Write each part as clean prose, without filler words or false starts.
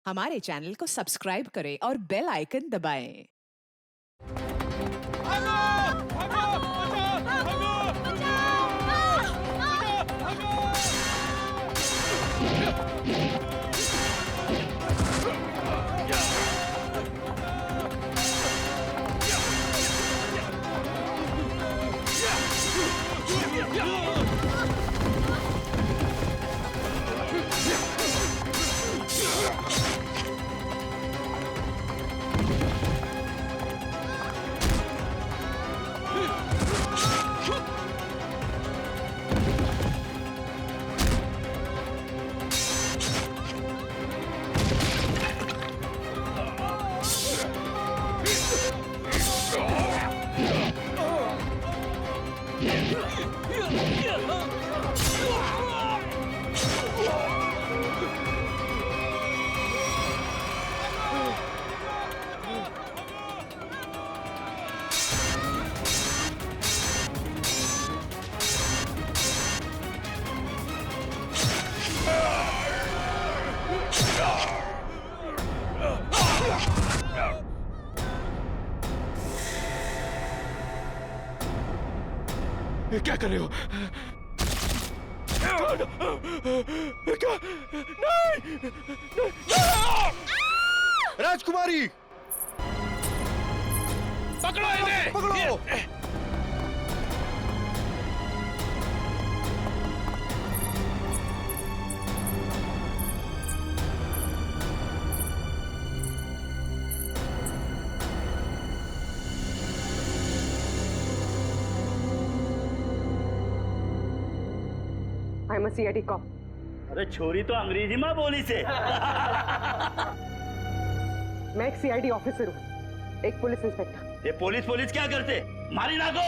हमारे चैनल को सब्सक्राइब करें और बेल आइकन दबाएं। क्या कर रहे हो? क्या? नहीं! राजकुमारी! पकड़ो इन्हें! पकड़ो! I'm a CID cop. अरे छोरी तो अंग्रेजी माँ बोली से। मैं एक CID ऑफिसर हूँ, एक पुलिस इंस्पेक्टर। ये पुलिस क्या करते? मारी ना को।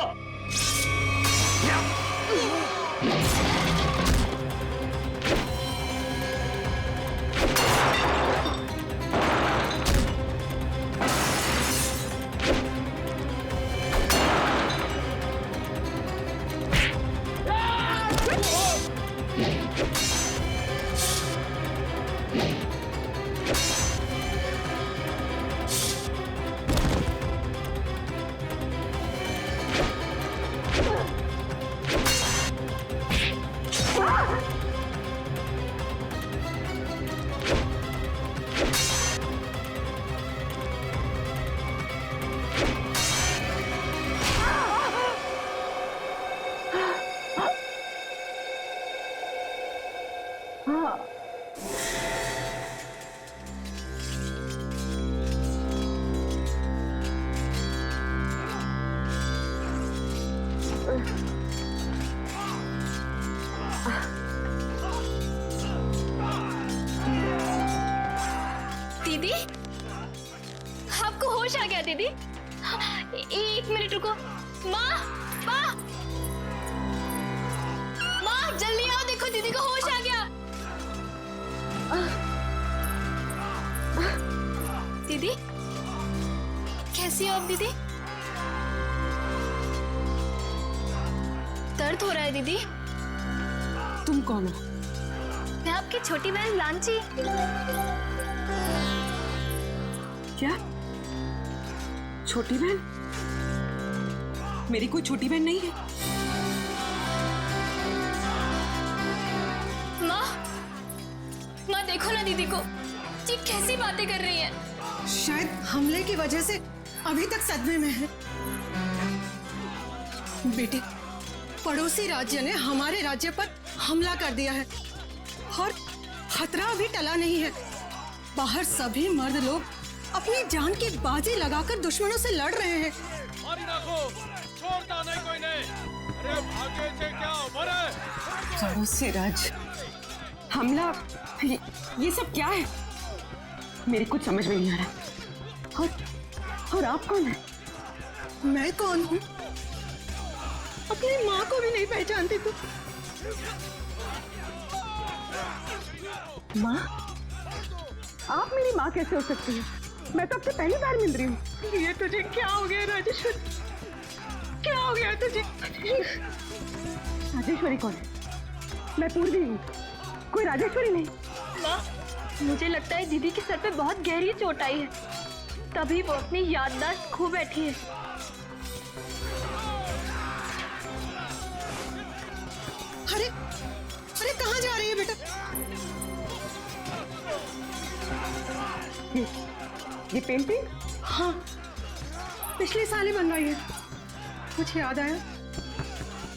दीदी, आपको होश आ गया दीदी? एक मिनट रुको। माँ, माँ, माँ जल्दी आओ, देखो दीदी को होश आ गया। दीदी, कैसी हो आप दीदी? दर्द हो रहा है दीदी? तुम कौन हो? मैं आपकी छोटी बहन लांची। क्या? छोटी बहन? मेरी कोई छोटी बहन नहीं है। माँ देखो ना दीदी को, जी कैसी बातें कर रही है। शायद हमले की वजह से अभी तक सदमे में है। बेटे, पड़ोसी राज्य ने हमारे राज्य पर हमला कर दिया है और खतरा अभी टला नहीं है। बाहर सभी मर्द लोग अपनी जान की बाजी लगाकर दुश्मनों से लड़ रहे हैं। मारी ना को, छोड़ता नहीं कोई नहीं। अरे भागे से क्या मरे? पड़ोसी राज्य हमला, ये सब क्या है? मेरी कुछ समझ में नहीं आ रहा। और आप कौन है? मैं कौन हूँ? अपनी माँ को भी नहीं पहचानती तू? माँ? आप मेरी माँ कैसे हो सकती है? मैं तो आपसे पहली बार मिल रही हूँ। ये तुझे क्या हो गया राजेश्वरी? क्या हो गया तुझे? राजेश्वरी कौन है? मैं पूर्वी हूँ, कोई राजेश्वरी नहीं। माँ, मुझे लगता है दीदी के सर पे बहुत गहरी चोट आई है, तभी वो अपनी याददाश्त खो बैठी है। अरे अरे कहाँ जा रही है बेटा? ये पेंटिंग? हाँ, पिछले साल ही बनवाई है। कुछ याद आया?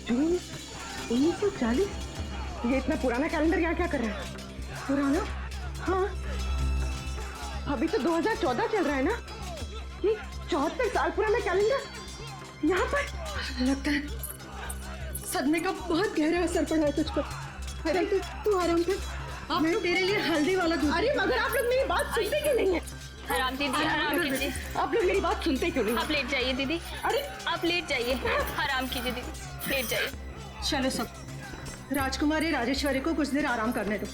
जून 1940? ये इतना पुराना कैलेंडर यहाँ क्या कर रहा है? पुराना? हाँ, अभी तो 2014 चल रहा है ना। ये 74 साल पुराना कैलेंडर यहाँ पर। लगता है सदमे का बहुत गहरा असर पड़ा है तुझ पर। अरे तू आराम कर, मैं तेरे लिए हल्दी वाला दूध। अरे मगर आप लोग मेरी बात सुनते क्यों नहीं है? आराम दीदी, आराम कीजिए। आप लोग मेरी बात सुनते क्यों नहीं? आप लेट जाइए दीदी। अरे आप लेट जाइए, आराम कीजिए दीदी, लेट जाइए। चलो सब, राजकुमारी राजेश्वरी को कुछ देर आराम करने दो।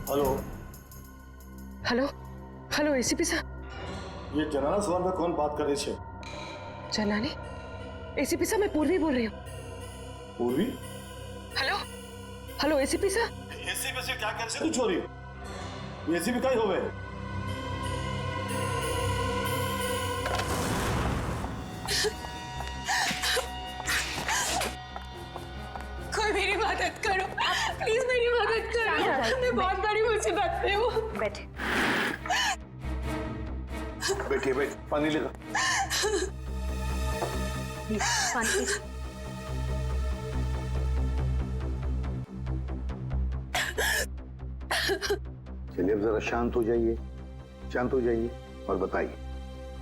हेलो हेलो हेलो एसीपी साहब। ये जनाना सवाल में कौन बात कर रही है? जनानी? एसीपी साहब मैं पूर्वी बोल रही हूँ। पूर्वी? हेलो हेलो एसीपी साहब। एसीपी से क्या कर तू छोरी? एसीपी का ही होवे। कोई मेरी मदद करो, प्लीज मेरी मदद करो। मैं बहुत बड़ी मुसीबत में हूँ। बैठे बैठिए, बैठ, पानी लेगा। पानी। चलिए अब जरा शांत हो जाइए, शांत हो जाइए और बताइए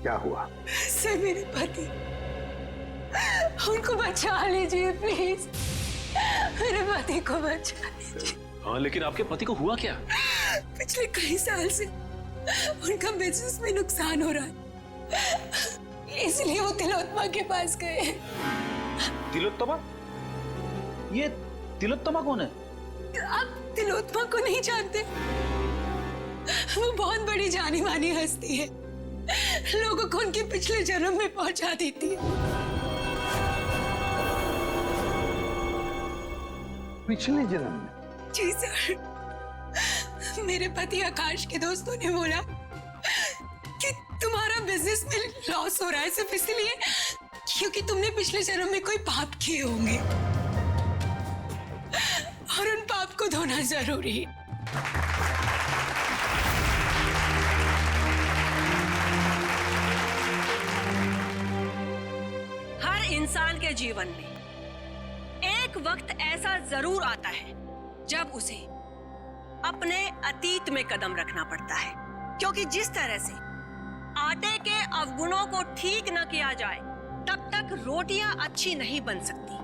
क्या हुआ? सर मेरे पति, उनको बचा लीजिए प्लीज, मेरे पति को बचा लीजिए। हाँ, लेकिन आपके पति को हुआ क्या? पिछले कई साल से उनका बिजनेस में नुकसान हो रहा है, इसलिए वो तिलोत्तमा के पास गए। तिलोत्तमा? ये तिलोत्तमा कौन है? आप तिलोत्तमा को नहीं जानते? वो बहुत बड़ी जानी मानी हस्ती है, लोगों को उनके पिछले जन्म में पहुंचा देती है। पिछले जन्म में? जी सर, मेरे पति आकाश के दोस्तों ने बोला कि तुम्हारा बिजनेस में लॉस हो रहा है सिर्फ इसलिए क्योंकि तुमने पिछले जन्म में कोई पाप किए होंगे और उन पाप को धोना जरूरी है। हर इंसान के जीवन में एक वक्त ऐसा जरूर आता है जब उसे अपने अतीत में कदम रखना पड़ता है, क्योंकि जिस तरह से आटे के अवगुणों को ठीक न किया जाए तब तक रोटियां अच्छी नहीं बन सकती।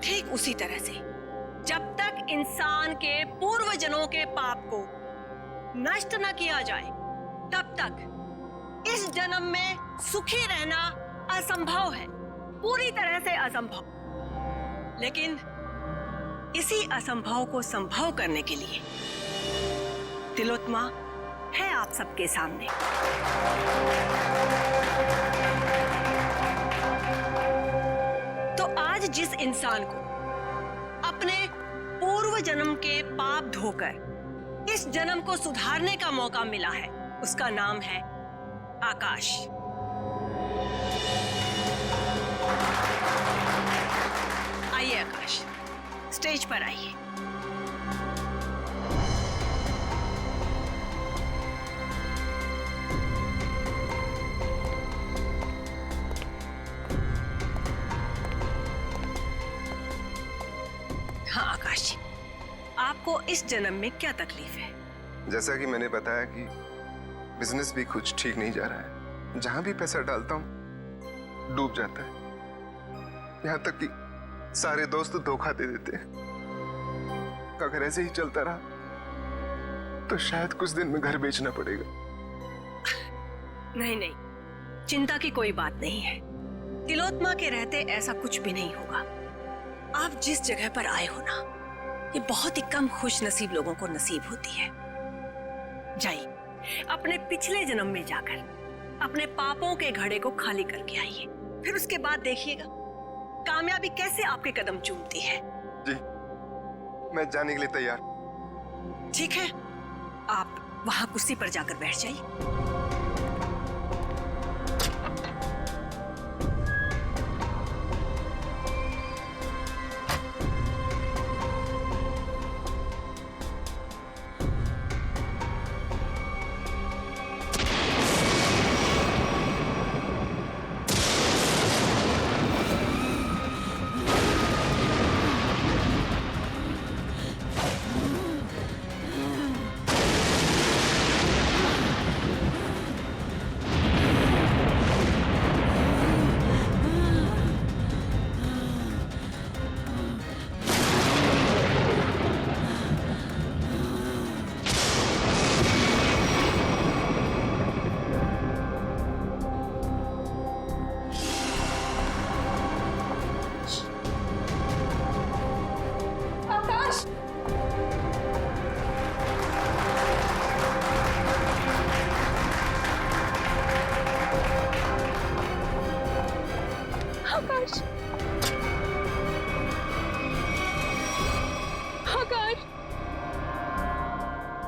ठीक उसी तरह से जब तक इंसान के पूर्वजन्मों के पाप को नष्ट न किया जाए तब तक इस जन्म में सुखी रहना असंभव है, पूरी तरह से असंभव। लेकिन इसी असंभव को संभव करने के लिए तिलोत्तमा है आप सबके सामने। तो आज जिस इंसान को अपने पूर्व जन्म के पाप धोकर इस जन्म को सुधारने का मौका मिला है, उसका नाम है आकाश। स्टेज पर आइए। हाँ आकाश जी, आपको इस जन्म में क्या तकलीफ है? जैसा कि मैंने बताया कि बिजनेस भी कुछ ठीक नहीं जा रहा है। जहां भी पैसा डालता हूं डूब जाता है। यहां तक कि सारे दोस्त धोखा दे देते हैं। अगर ऐसे ही चलता रहा तो शायद कुछ दिन में घर बेचना पड़ेगा। नहीं नहीं, चिंता की कोई बात नहीं है। तिलोत्मा के रहते ऐसा कुछ भी नहीं होगा। आप जिस जगह पर आए हो ना, ये बहुत ही कम खुश नसीब लोगों को नसीब होती है। जाइए, अपने पिछले जन्म में जाकर अपने पापों के घड़े को खाली करके आइए। फिर उसके बाद देखिएगा कामयाबी कैसे आपके कदम चूमती है। जी, मैं जाने के लिए तैयार। ठीक है, आप वहां कुर्सी पर जाकर बैठ जाइए। आकाश,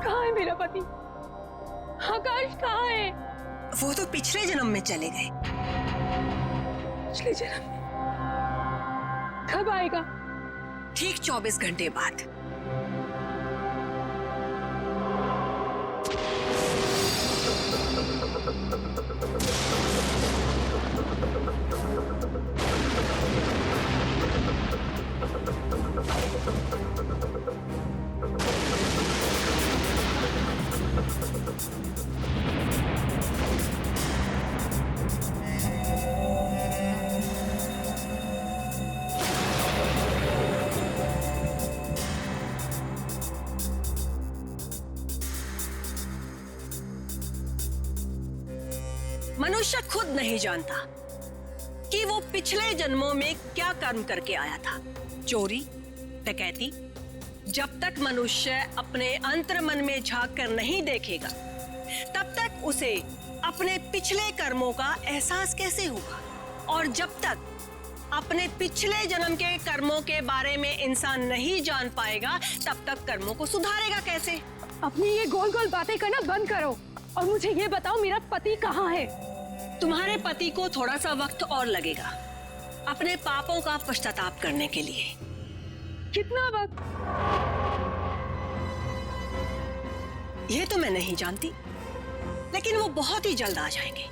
कहाँ है मेरा पति? आकाश कहाँ है? वो तो पिछले जन्म में चले गए। पिछले जन्म में? कब आएगा? ठीक 24 घंटे बाद। मनुष्य खुद नहीं जानता कि वो पिछले जन्मों में क्या कर्म करके आया था। चोरी, डकैती। जब तक मनुष्य अपने अंतर्मन में झांक कर नहीं देखेगा, तब तक उसे अपने पिछले कर्मों का एहसास कैसे होगा? और जब तक अपने पिछले जन्म के कर्मों के बारे में इंसान नहीं जान पाएगा, तब तक कर्मों को सुधारेगा कैसे? अपनी ये गोल गोल बातें करना बंद करो और मुझे ये बताओ, मेरा पति कहाँ है? तुम्हारे पति को थोड़ा सा वक्त और लगेगा अपने पापों का पश्चाताप करने के लिए। कितना वक्त? ये तो मैं नहीं जानती, लेकिन वो बहुत ही जल्द आ जाएंगे।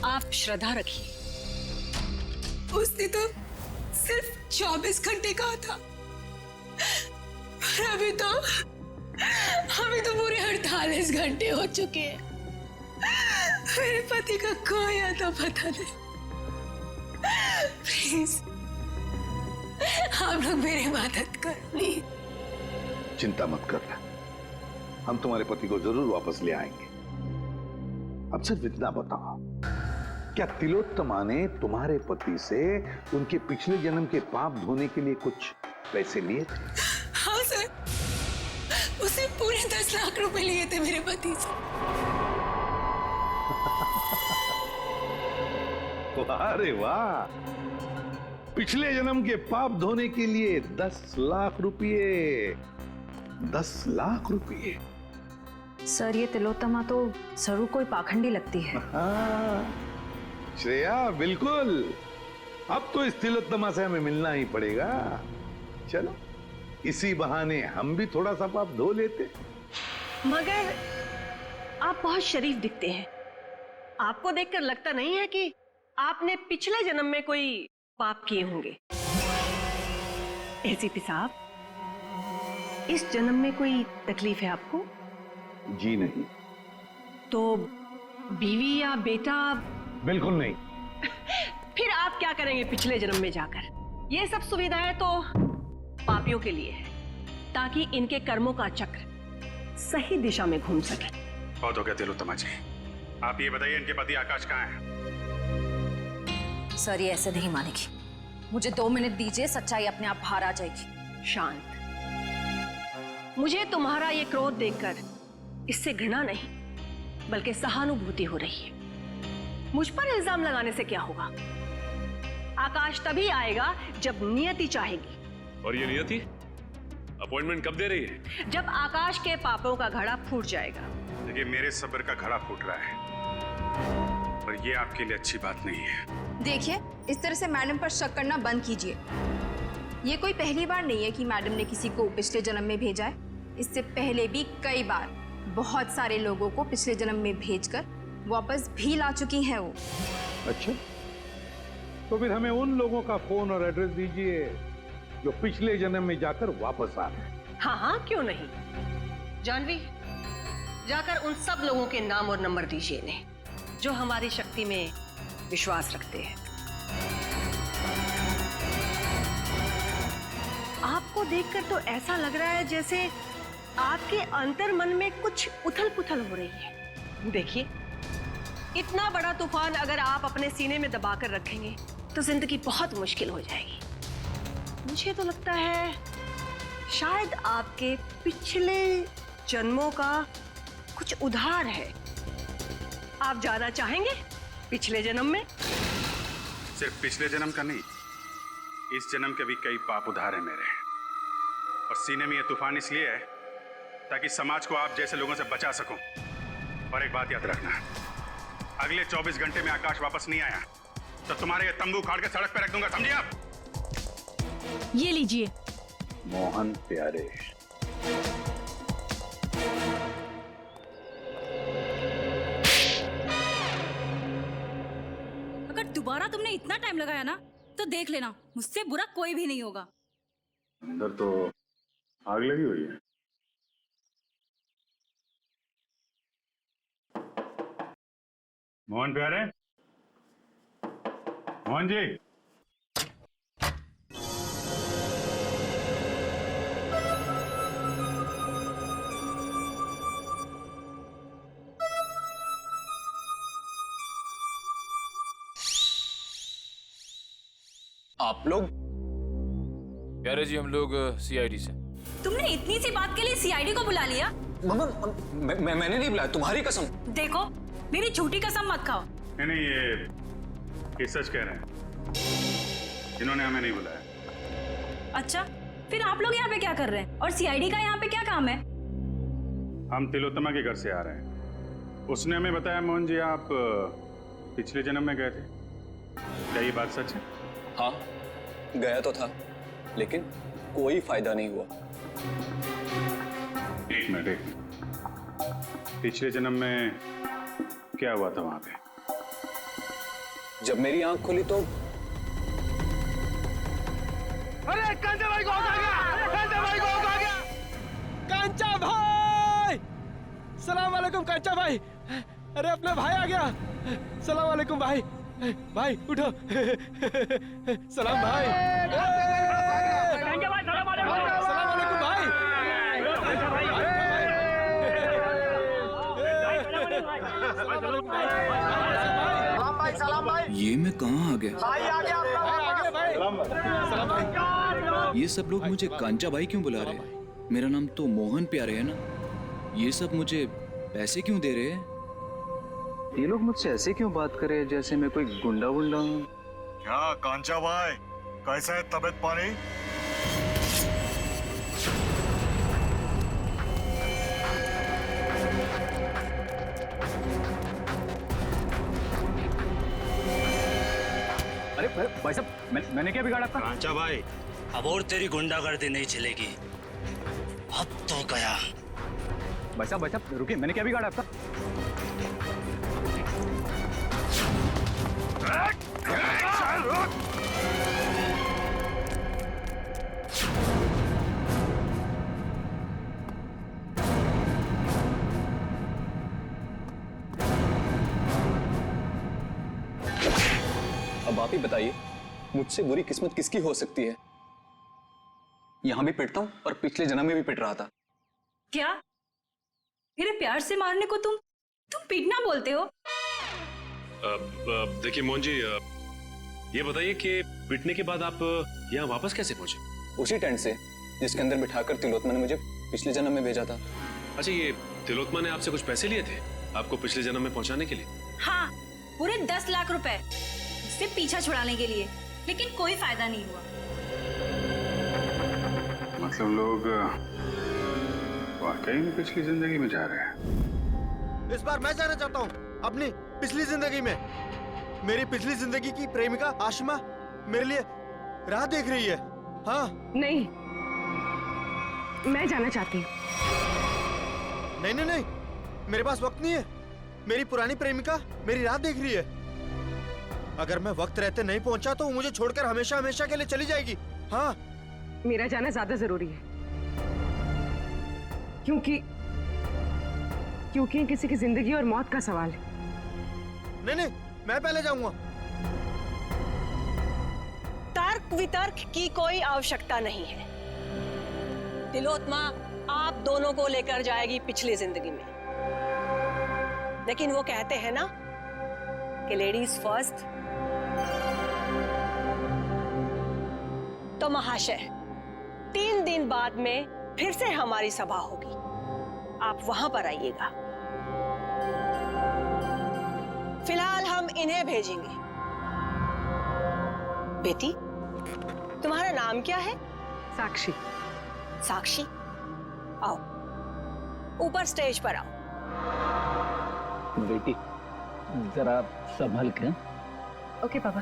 आप श्रद्धा रखिए। उसने तो सिर्फ 24 घंटे कहा था, पर अभी तो पूरे 48 घंटे हो चुके हैं। मेरे पति का कोई आता पता नहीं। प्लीज आप लोग मेरी मदद कर, प्लीज। चिंता मत करना, हम तुम्हारे पति को जरूर वापस ले आएंगे। अब सिर्फ इतना बताओ, क्या तिलोत्तमा ने तुम्हारे पति से उनके पिछले जन्म के पाप धोने के लिए कुछ पैसे लिए थे? हाँ सर, उसे पूरे 10 लाख रुपए लिए थे मेरे पति से। अरे वाह, पिछले जन्म के पाप धोने के लिए 10 लाख रुपये। 10 लाख रुपये। सर, ये तिलोत्तमा तो जरूर कोई पाखंडी लगती है। हाँ, श्रेया बिल्कुल। अब तो इस तिलोत्तमा से हमें मिलना ही पड़ेगा। चलो इसी बहाने हम भी थोड़ा सा पाप धो लेते। मगर आप बहुत शरीफ दिखते हैं। आपको देखकर लगता नहीं है कि आपने पिछले जन्म में कोई पाप किए होंगे। एसीपी साहब, इस जन्म में कोई तकलीफ है आपको? जी नहीं। तो बीवी या बेटा? बिल्कुल नहीं। फिर आप क्या करेंगे पिछले जन्म में जाकर? ये सब सुविधाएं तो पापियों के लिए है, ताकि इनके कर्मों का चक्र सही दिशा में घूम सके। बहुत हो गया तिलोत्तमा जी, आप ये बताइए इनके पति आकाश कहाँ हैं? सर, ये ऐसे नहीं मानेगी। मुझे 2 मिनट दीजिए, सच्चाई अपने आप बाहर आ जाएगी। शांत। मुझे तुम्हारा ये क्रोध देखकर इससे घृणा नहीं बल्कि सहानुभूति हो रही है। मुझ पर इल्जाम लगाने से क्या होगा? आकाश तभी आएगा जब नियति चाहेगी। और ये नियति अपॉइंटमेंट कब दे रही है? जब आकाश के पापों का घड़ा फूट जाएगा। देखिए, मेरे सब्र का घड़ा फूट रहा है और ये आपके लिए अच्छी बात नहीं है। देखिए, इस तरह से मैडम पर शक करना बंद कीजिए। ये कोई पहली बार नहीं है कि मैडम ने किसी को पिछले जन्म में भेजा है। इससे पहले भी कई बार बहुत सारे लोगों को पिछले जन्म में भेजकर वापस भी ला चुकी हैं वो। अच्छा, तो फिर हमें उन लोगों का फोन और एड्रेस दीजिए जो पिछले जन्म में जाकर वापस आ गए। हाँ हाँ, क्यों नहीं। जानवी, जाकर उन सब लोगों के नाम और नंबर दीजिए इन्हें जो हमारी शक्ति में विश्वास रखते हैं। आपको देखकर तो ऐसा लग रहा है जैसे आपके अंतर मन में कुछ उथल पुथल हो रही है। देखिए, इतना बड़ा तूफान अगर आप अपने सीने में दबाकर रखेंगे तो जिंदगी बहुत मुश्किल हो जाएगी। मुझे तो लगता है शायद आपके पिछले जन्मों का कुछ उधार है। आप जाना चाहेंगे पिछले जन्म में? सिर्फ पिछले जन्म का नहीं, इस जन्म के भी कई पाप उधार है मेरे। और सीने में ये तूफान इसलिए है ताकि समाज को आप जैसे लोगों से बचा सकूं। और एक बात याद रखना, अगले 24 घंटे में आकाश वापस नहीं आया तो तुम्हारे ये तंबू उखाड़ के सड़क पे रख दूंगा, समझे आप? ये लीजिए। मोहन प्यारे, अगर दोबारा तुमने इतना टाइम लगाया ना तो देख लेना, मुझसे बुरा कोई भी नहीं होगा। अंदर तो आग लगी हुई है। मोहन प्यारे, मोहन जी। आप लोग? प्यारे जी, हम लोग सीआईडी से। तुमने इतनी सी बात के लिए सीआईडी को बुला लिया? मैंने नहीं बुलाया, तुम्हारी कसम। देखो, मेरी झूठी कसम मत खाओ। नहीं, ये सच कह रहे हैं, इन्होंने हमें नहीं बुलाया। अच्छा, फिर आप लोग यहाँ पे क्या कर रहे हैं और सीआईडी का यहाँ पे क्या काम है? हम तिलोत्तमा के घर से आ रहे हैं। उसने हमें बताया मोहन जी आप पिछले जन्म में गए थे। क्या ये बात सच है? हाँ, गया तो था, लेकिन कोई फायदा नहीं हुआ। एक मिनट, पिछले जन्म में क्या हुआ था वहां पे? जब मेरी आंख खुली तो अरे कांचा भाई को आ गया! कांचा भाई को आ गया! कांचा भाई! सलाम वालेकुम कांचा भाई! अरे अपना भाई आ गया! सलाम वालेकुम भाई! भाई उठो! सलाम भाई! कांचा भाई, सलाम वालेकुम! सलाम वालेकुम भाई! सलाम भाई। ये मैं कहाँ आ गया? भाई आ गया भाई। सलाम भाई। ये सब लोग मुझे कांचा भाई क्यों बुला रहे हैं? मेरा नाम तो मोहन प्यारे है ना। ये सब मुझे पैसे क्यों दे रहे हैं? ये लोग मुझसे ऐसे क्यों बात कर रहे हैं जैसे मैं कोई गुंडा वुंडा हूँ? क्या कांचा भाई, कैसा है तबीयत पानी? अरे भाई साहब, मैंने क्या बिगाड़ा था? कांचा भाई, अब और तेरी गुंडागर्दी नहीं चलेगी। हद हो गया। भाई साहब रुकिए, मैंने क्या बिगाड़ा आपका? अब आप ही बताइए, मुझसे बुरी किस्मत किसकी हो सकती है? यहां भी पिटता हूं और पिछले जन्म में भी पिट रहा था। क्या मेरे प्यार से मारने को तुम पीटना बोलते हो? देखिए मोहन जी, ये बताइए कि पिटने के बाद आप यहाँ वापस कैसे पहुंचे? उसी टेंट से जिसके अंदर बिठाकर तिलोत्मा ने मुझे पिछले जन्म में भेजा था। अच्छा, ये तिलोत्मा ने आपसे कुछ पैसे लिए थे आपको पिछले जन्म में पहुंचाने के लिए? हाँ, पूरे 10 लाख रुपए उससे पीछा छुड़ाने के लिए, लेकिन कोई फायदा नहीं हुआ। मतलब लोग वाकई में पिछली जिंदगी में जा रहे हैं। इस बार मैं जाना चाहता हूँ अपनी पिछली जिंदगी में। मेरी पिछली जिंदगी की प्रेमिका आशिमा मेरे लिए राह देख रही है। हाँ नहीं, मैं जाना चाहती हूँ। नहीं नहीं नहीं, मेरे पास वक्त नहीं है। मेरी पुरानी प्रेमिका मेरी राह देख रही है। अगर मैं वक्त रहते नहीं पहुंचा तो वो मुझे छोड़कर हमेशा हमेशा के लिए चली जाएगी। हाँ, मेरा जाना ज्यादा जरूरी है, क्योंकि किसी की जिंदगी और मौत का सवाल है। नहीं नहीं, मैं पहले जाऊंगा। तर्क वितर्क की कोई आवश्यकता नहीं है। तिलोत्मा आप दोनों को लेकर जाएगी पिछली जिंदगी में, लेकिन वो कहते हैं ना कि लेडीज फर्स्ट। तो महाशय, 3 दिन बाद में फिर से हमारी सभा होगी, आप वहां पर आइएगा। फिलहाल हम इन्हें भेजेंगे। बेटी, तुम्हारा नाम क्या है? साक्षी। साक्षी, आओ ऊपर स्टेज पर आओ। बेटी जरा संभल के। ओके पापा।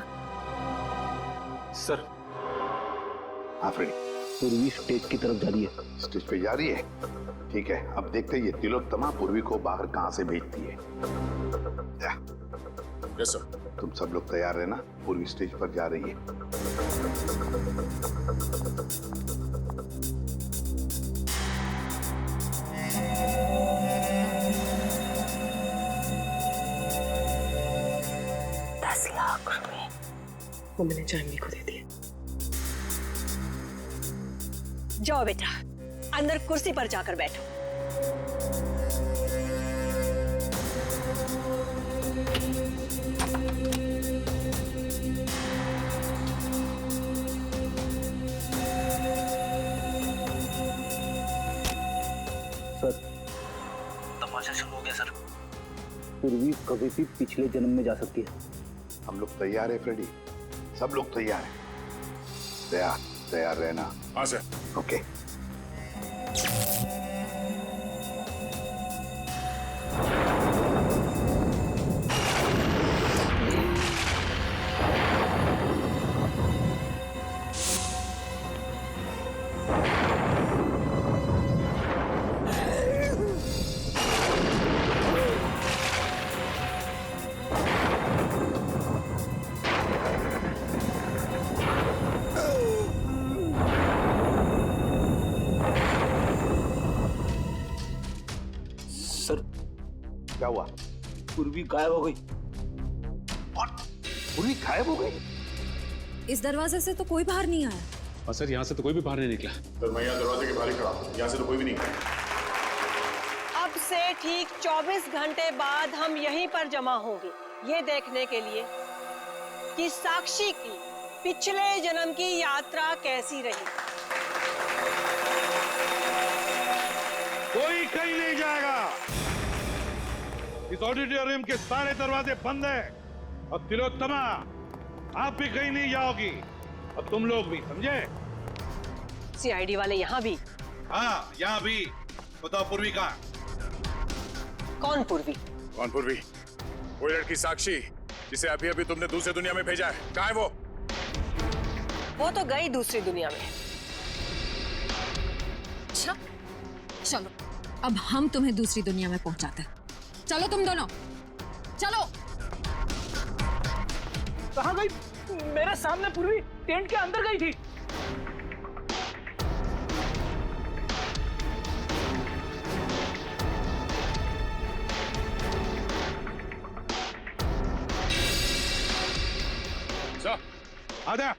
सर। हाँ फ्रेडी। पूर्वी स्टेज की तरफ जा रही है। स्टेज पे जा रही है? ठीक है, अब देखते हैं ये तिलोत्तमा पूर्वी को बाहर कहां से भेजती है। Yes sir. तुम सब लोग तैयार रहना, पूर्वी स्टेज पर जा रही है। वो मैंने जानवी को दे दिया। जाओ बेटा, अंदर कुर्सी पर जाकर बैठो। सर, तमाशा शुरू हो गया सर। पूर्वी कभी भी पिछले जन्म में जा सकती है। हम लोग तैयार है फ्रेडी, सब लोग तैयार हैं। तैयार रहना। हाँ सर। ओके। क्या हुआ? पूर्वी गायब हो गई। पूर्वी गायब हो गई? इस दरवाजे से तो कोई बाहर नहीं आया। और सर, यहाँ से तो कोई भी बाहर नहीं निकला। सर, मैं यहाँ दरवाजे के बाहर ही खड़ा हूँ, यहाँ से तो कोई भी नहीं गया। अब से ठीक 24 घंटे बाद हम यहीं पर जमा होंगे, ये देखने के लिए कि साक्षी की पिछले जन्म की यात्रा कैसी रही। कोई कहीं नहीं जाएगा। इस ऑडिटोरियम के सारे दरवाजे बंद हैं और तिलोत्तमा, आप भी कहीं नहीं जाओगी और तुम लोग भी, समझे? सीआईडी वाले यहाँ भी? हाँ, यहाँ भी। बताओ पूर्वी कहाँ? कौन पूर्वी? कौन पूर्वी? वो लड़की साक्षी जिसे अभी अभी तुमने दूसरी दुनिया में भेजा है, कहाँ है वो? वो तो गई दूसरी दुनिया में। अच्छा, अब हम तुम्हें दूसरी दुनिया में पहुंचाते हैं। चलो तुम दोनों, चलो। कहाँ गई? मेरे सामने पूर्वी टेंट के अंदर गई थी। आधा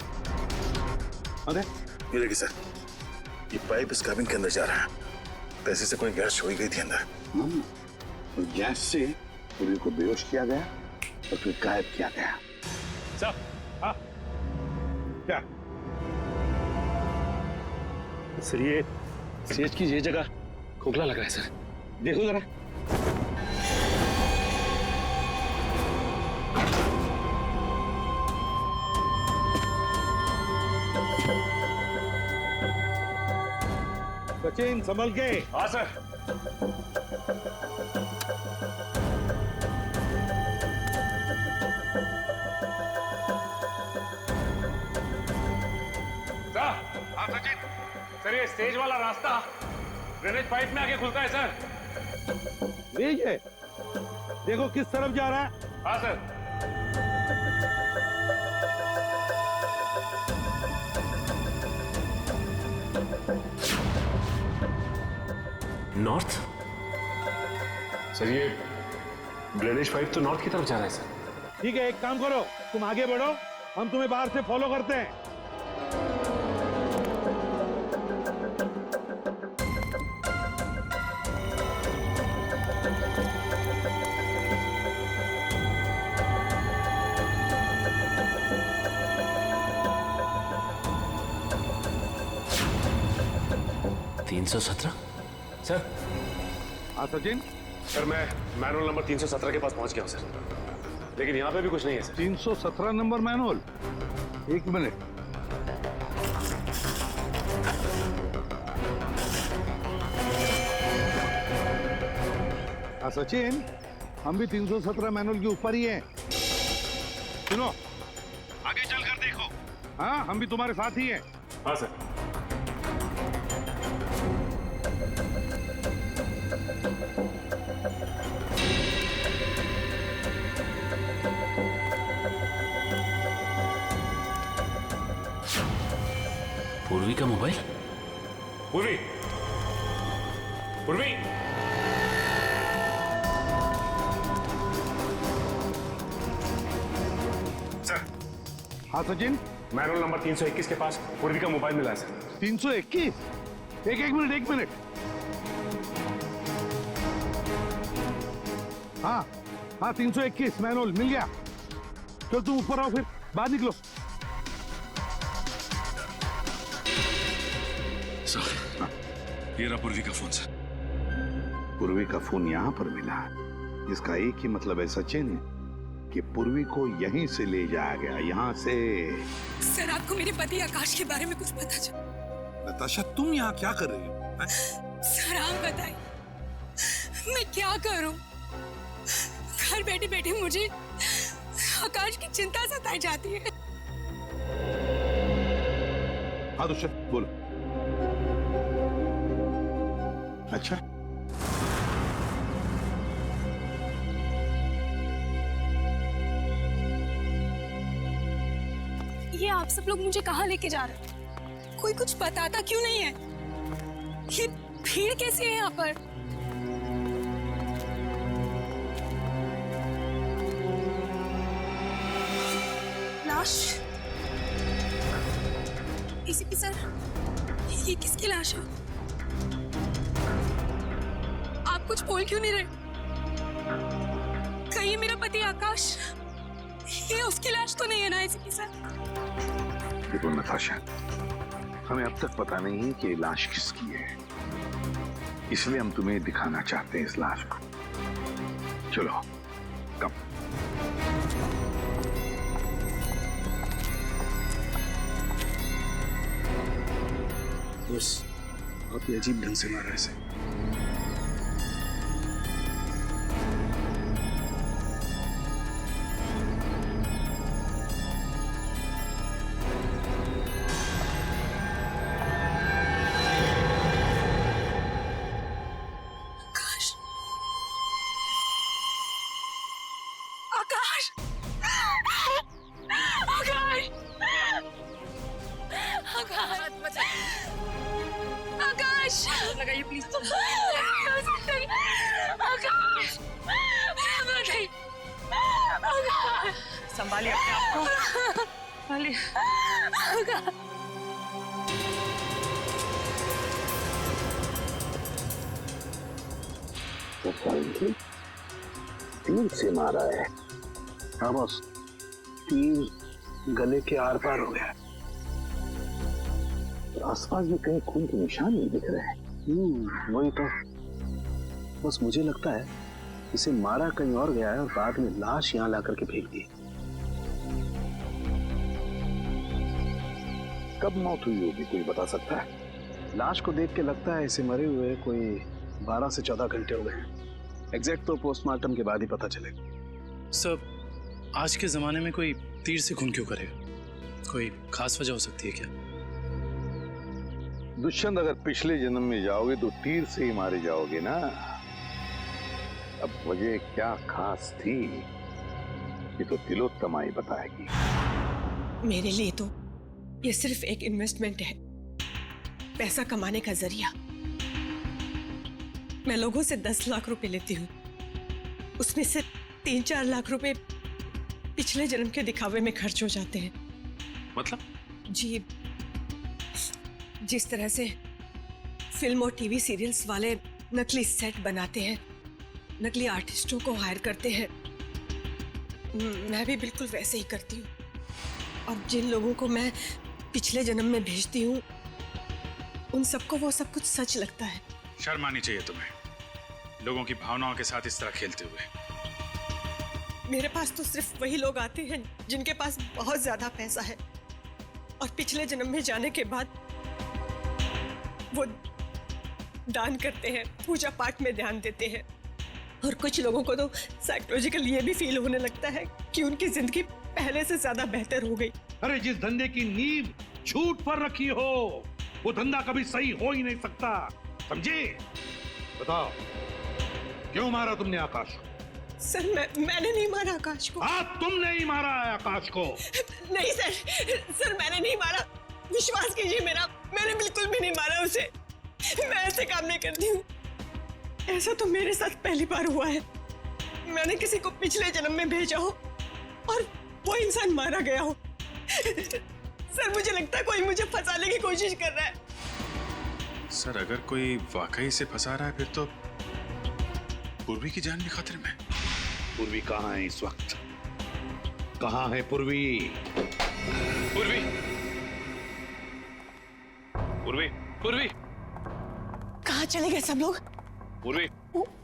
ये देखिए सर, ये पाइप इस कैबिन के अंदर जा रहा है। पैसे से कोई गैस छोड़ी गई थी अंदर। और गैस से पूरी को बेहोश किया गया और फिर गायब किया गया। सर, हाँ क्या सर, ये सेज की ये जगह खोखला लग रहा है सर, देखो जरा। सचिन संभल के। हाँ सर। हाँ सचिन। सर, ये स्टेज वाला रास्ता ड्रेनेज पाइप में आके खुलता है सर। ये देखो किस तरफ जा रहा है। हाँ सर। नॉर्थ? सर, ये ड्रेनेज पाइप तो नॉर्थ की तरफ जा रहा है सर। ठीक है, एक काम करो, तुम आगे बढ़ो, हम तुम्हें बाहर से फॉलो करते हैं। सर। हाँ सचिन। सर, मैं मैनुअल नंबर 317 के पास पहुंच गया हूं सर, लेकिन यहाँ पे भी कुछ नहीं है सर। 317 number manual? एक मिनट। हाँ सचिन, हम भी 317 मैनुअल के ऊपर ही हैं। सुनो, आगे चलकर देखो। हाँ, हम भी तुम्हारे साथ ही हैं। हाँ सर। पूर्वी का मोबाइल? पूर्वी, पूर्वी। सर। हाँ सचिन। मैनुअल नंबर 321 के पास पूर्वी का मोबाइल मिला है सर। 321? एक मिनट। हाँ, 321 मैनुअल मिल गया। चल तुम ऊपर आओ, फिर बाहर निकलो। सर, ये रहा पूर्वी का फोन सर। पूर्वी का फोन यहाँ पर मिला, इसका एक ही मतलब है सचिन कि पूर्वी को यहीं से ले जाया गया, यहाँ से। सर, आपको मेरे पति आकाश के बारे में कुछ पता चला? नताशा, तुम यहाँ क्या कर रही हो? सर, आप बताइए, मैं क्या करूं? घर बैठे बैठे मुझे आकाश की चिंता सताई जाती है। हाँ तो बोलो। अच्छा, ये आप सब लोग मुझे कहाँ लेके जा रहे हैं? कोई कुछ बताता क्यों नहीं है? ये भीड़ कैसी है यहाँ पर? लाश? एसीपी सर, ये किसकी लाश है? आप कुछ बोल क्यों नहीं रहे? कहीं मेरा पति आकाश, ये उसकी लाश तो नहीं है ना एसीपी सर? देखो नताशा, हमें अब तक पता नहीं है कि ये लाश किसकी है, इसलिए हम तुम्हें दिखाना चाहते हैं इस लाश को। चलो, कम। बस, आप ये अजीब ढंग से मार रहे हैं। बताइए प्लीज। संभालिए अपने आप को, संभालिए। तीर से मारा है। हाँ बॉस, तीर गले के आर पार हो गया। आसपास भी कहीं खून के निशान नहीं दिख रहे हैं। वही तो, बस मुझे लगता है इसे मारा कहीं और गया है और बाद में लाश यहाँ ला करके फेंक दी। कब मौत हुई होगी, कोई बता सकता है? लाश को देख के लगता है इसे मरे हुए कोई 12 से 14 घंटे हो गए। एग्जैक्ट तो पोस्टमार्टम के बाद ही पता चलेगा। सर, आज के जमाने में कोई तीर से खून क्यों करेगा? कोई खास वजह हो सकती है क्या? दुष्यंत, अगर पिछले जन्म में जाओगे तो तीर से ही मारे जाओगे ना। अब वजह क्या खास थी ये तो तिलोत्तमा ही बताएगी। मेरे लिए तो ये सिर्फ एक इन्वेस्टमेंट है, पैसा कमाने का जरिया। मैं लोगों से 10 लाख रुपए लेती हूँ, उसमें से 3-4 लाख रुपए पिछले जन्म के दिखावे में खर्च हो जाते हैं। मतलब? जी, जिस तरह से फिल्म और टीवी सीरियल्स वाले नकली सेट बनाते हैं, नकली आर्टिस्टों को हायर करते हैं, मैं भी बिल्कुल वैसे ही करती हूँ। और जिन लोगों को मैं पिछले जन्म में भेजती हूँ, उन सबको वो सब कुछ सच लगता है। शर्म आनी चाहिए तुम्हें, लोगों की भावनाओं के साथ इस तरह खेलते हुए। मेरे पास तो सिर्फ वही लोग आते हैं जिनके पास बहुत ज्यादा पैसा है, और पिछले जन्म में जाने के बाद वो दान करते हैं, पूजा पाठ में ध्यान देते हैं। और कुछ लोगों को तो साइकोलॉजिकल ये भी फील होने लगता है कि उनकी जिंदगी पहले से ज्यादा बेहतर हो गई। अरे जिस धंधे की नींव झूठ पर रखी हो, वो धंधा कभी सही हो ही नहीं सकता, समझे? बताओ, क्यों मारा तुमने आकाश को? सर, मैंने नहीं मारा आकाश को। हाँ, तुमने ही मारा है आकाश को। नहीं सर, मैंने नहीं मारा, विश्वास कीजिए मेरा, मैंने बिल्कुल भी नहीं मारा उसे। मैं ऐसे काम नहीं करती हूँ। ऐसा तो मेरे साथ पहली बार हुआ है। मैंने किसी को पिछले जन्म में भेजा हो और वो इंसान मारा गया हो। सर, मुझे लगता है कोई मुझे फंसाने की कोशिश कर रहा है। सर, अगर कोई वाकई से फंसा रहा है फिर तो पूर्वी की जान भी खतरे में। पूर्वी कहाँ है इस वक्त? कहाँ है पूर्वी? पूर्वी, पूर्वी, पूर्वी, कहाँ चले गए सब लोग? पूर्वी,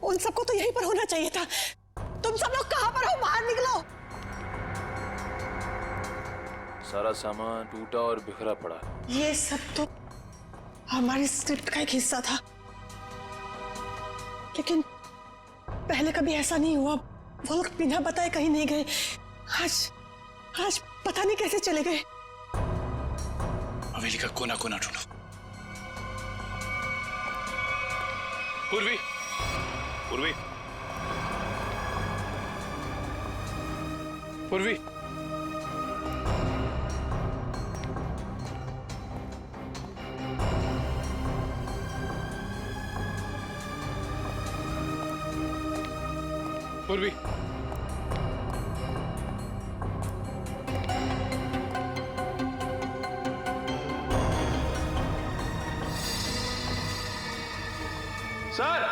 उन सबको तो यहीं पर होना चाहिए था। तुम सब लोग कहाँ पर हो? बाहर निकलो। सारा सामान टूटा और बिखरा पड़ा। ये सब तो हमारी स्क्रिप्ट का एक हिस्सा था, लेकिन पहले कभी ऐसा नहीं हुआ। वो लोग बिना बताए कहीं नहीं गए। आज पता नहीं कैसे चले गए। हवेली का कोना कोना ढूंढो। पूर्वी, पूर्वी, पूर्वी, पूर्वी, सर,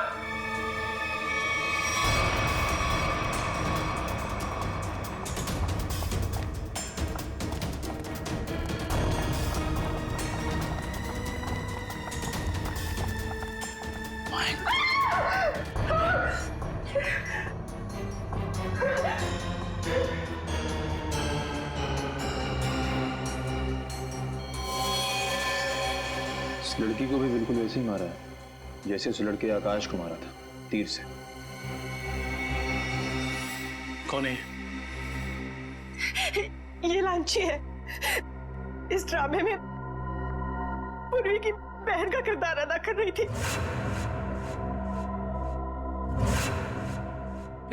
इस लड़की को भी बिल्कुल वैसे ही मारा है जैसे उस लड़के आकाश को मारा था, तीर से। कौन है? ये लांची है। इस ड्रामे में पूर्वी की बहन का किरदार अदा कर रही थी।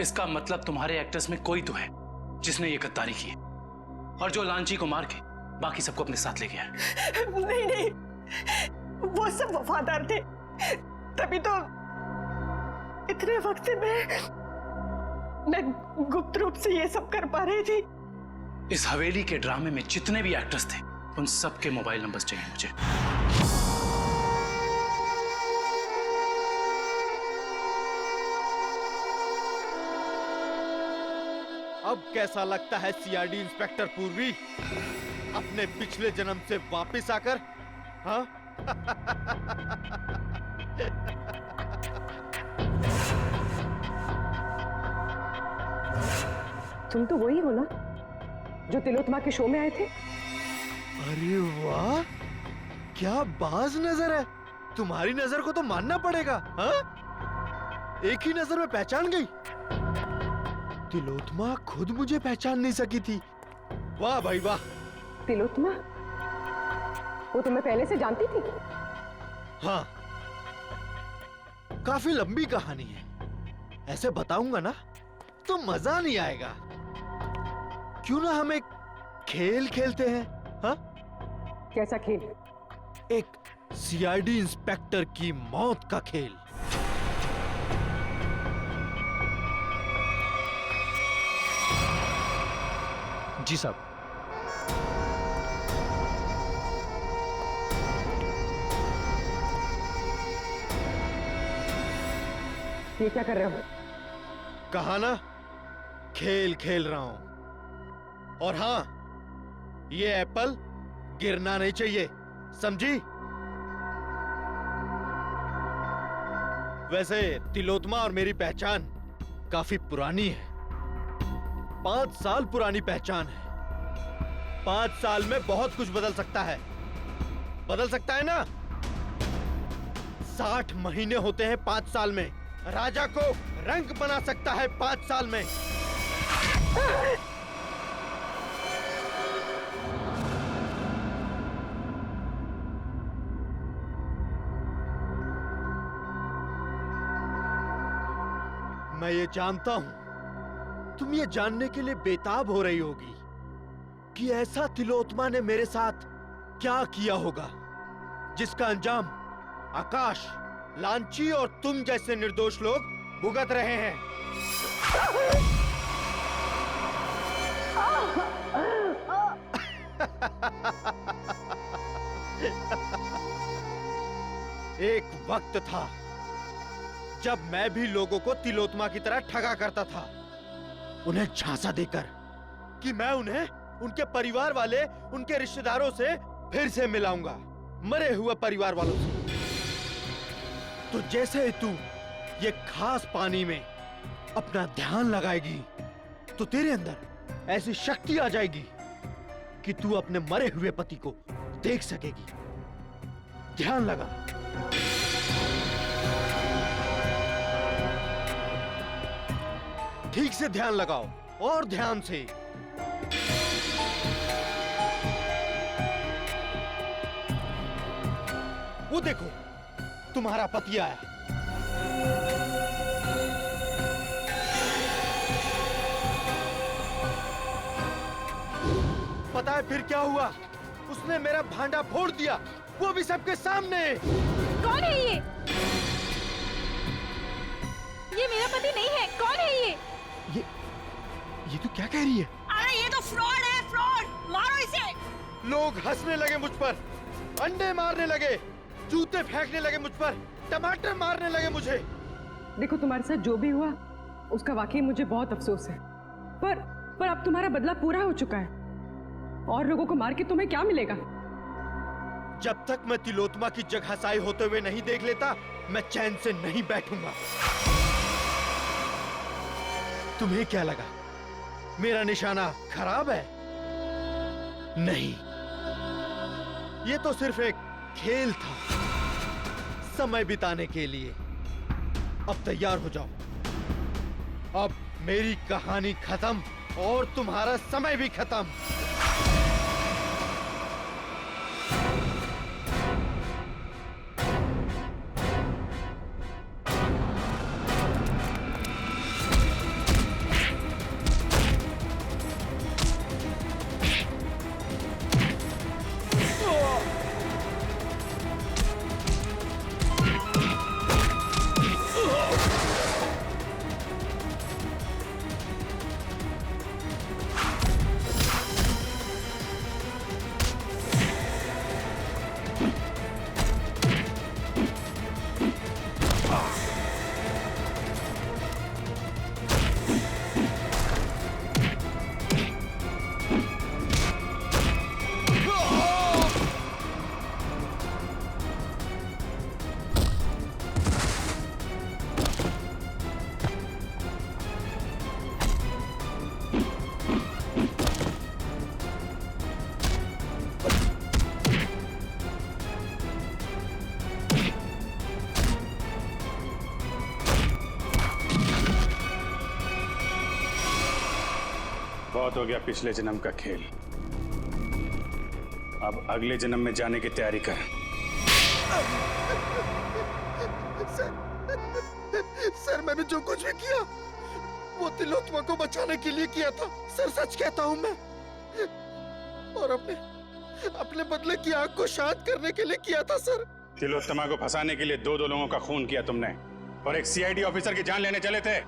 इसका मतलब तुम्हारे एक्टर्स में कोई तो है जिसने ये गद्दारी की है और जो लांची को मार के बाकी सबको अपने साथ ले गया है। नहीं, वो सब वफादार थे। तभी तो इतने वक्त से मैं गुप्त रूप से ये सब कर पा रही थी। इस हवेली के ड्रामे में जितने भी एक्टर्स थे उन सबके मोबाइल नंबर्स चाहिए मुझे। अब कैसा लगता है सीआईडी इंस्पेक्टर पूर्वी अपने पिछले जन्म से वापस आकर? हाँ? तुम तो वही हो ना जो तिलोत्तमा के शो में आए थे? अरे वाह, क्या बाज नजर है। तुम्हारी नजर को तो मानना पड़ेगा। हाँ? एक ही नजर में पहचान गई। तिलोत्तमा खुद मुझे पहचान नहीं सकी थी। वाह भाई वाह। तिलोत्तमा? वो तुम्हें पहले से जानती थी? हाँ, काफी लंबी कहानी है। ऐसे बताऊंगा ना तो मजा नहीं आएगा। क्यों ना हम एक खेल खेलते हैं? हाँ? कैसा खेल? एक सीआईडी इंस्पेक्टर की मौत का खेल। जी साहब। ये क्या कर रहे हो? कहा ना, खेल खेल रहा हूं। और हाँ, ये एप्पल गिरना नहीं चाहिए, समझी? वैसे तिलोत्तमा और मेरी पहचान काफी पुरानी है। 5 साल पुरानी पहचान है। 5 साल में बहुत कुछ बदल सकता है। बदल सकता है ना? 60 महीने होते हैं 5 साल में। राजा को रंग बना सकता है 5 साल में। मैं ये जानता हूं तुम ये जानने के लिए बेताब हो रही होगी कि ऐसा तिलोत्तमा ने मेरे साथ क्या किया होगा जिसका अंजाम आकाश, लांची और तुम जैसे निर्दोष लोग भुगत रहे हैं। एक वक्त था जब मैं भी लोगों को तिलोत्तमा की तरह ठगा करता था, उन्हें झांसा देकर कि मैं उन्हें उनके परिवार वाले, उनके रिश्तेदारों से फिर से मिलाऊंगा, मरे हुए परिवार वालों से। तो जैसे तू ये खास पानी में अपना ध्यान लगाएगी तो तेरे अंदर ऐसी शक्ति आ जाएगी कि तू अपने मरे हुए पति को देख सकेगी। ध्यान लगा। ठीक से ध्यान लगाओ और ध्यान से। वो देखो, तुम्हारा पति आया। पता है फिर क्या हुआ? उसने मेरा भांडा फोड़ दिया, वो भी सबके सामने। कौन है ये? ये मेरा पति नहीं है। कौन है ये? ये तो क्या कह रही है? अरे ये तो फ्रॉड है, फ्रॉड। मारो इसे। लोग हंसने लगे मुझ पर, अंडे मारने लगे, जूते फेंकने लगे मुझ पर, टमाटर मारने लगे मुझे। देखो, तुम्हारे साथ जो भी हुआ उसका वाकई मुझे बहुत अफसोस है, पर अब तुम्हारा बदला पूरा हो चुका है और लोगों को मार के तुम्हें क्या मिलेगा? जब तक मैं तिलोत्तमा की जगहसाई होते हुए नहीं देख लेता, मैं चैन से नहीं बैठूंगा। तुम्हें क्या लगा मेरा निशाना खराब है? नहीं, ये तो सिर्फ एक खेल था, समय बिताने के लिए। अब तैयार हो जाओ। अब मेरी कहानी खत्म और तुम्हारा समय भी खत्म। बहुत हो गया पिछले जन्म का खेल। अब अगले जन्म में जाने की तैयारी कर। सर मैंने जो कुछ भी किया वो तिलोत्तमा को बचाने के लिए किया था सर, सच कहता हूँ मैं। और अपने बदले की आग को शांत करने के लिए किया था सर। तिलोत्तमा को फंसाने के लिए दो लोगों का खून किया तुमने और एक सीआईडी ऑफिसर की जान लेने चले थे।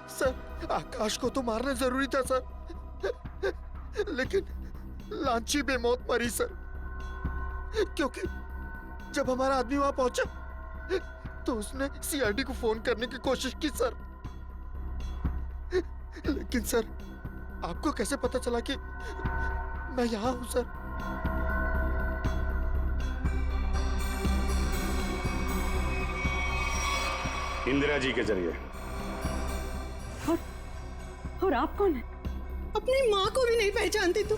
सर आकाश को तो मारना जरूरी था सर, लेकिन लांची बेमौत मरी सर, क्योंकि जब हमारा आदमी वहां पहुंचा तो उसने सीआईडी को फोन करने की कोशिश की सर। लेकिन सर आपको कैसे पता चला कि मैं यहाँ हूँ सर? इंदिरा जी के जरिए। और आप कौन है? अपनी माँ को भी नहीं पहचानती तू?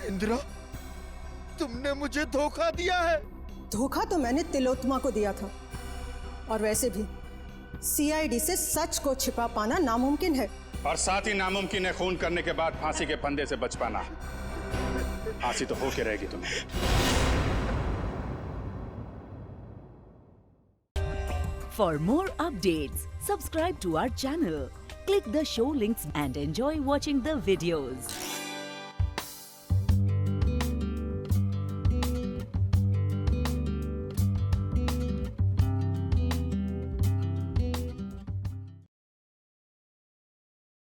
इंदिरा तुमने मुझे धोखा दिया है। धोखा तो मैंने तिलोत्तमा को दिया था, और वैसे भी सीआईडी से सच को छिपा पाना नामुमकिन है। और साथ ही नामुमकिन है खून करने के बाद फांसी के फंदे से बच पाना। फांसी तो होके रहेगी तुम्हें। For more updates, subscribe to our channel, click the show links and enjoy watching the videos.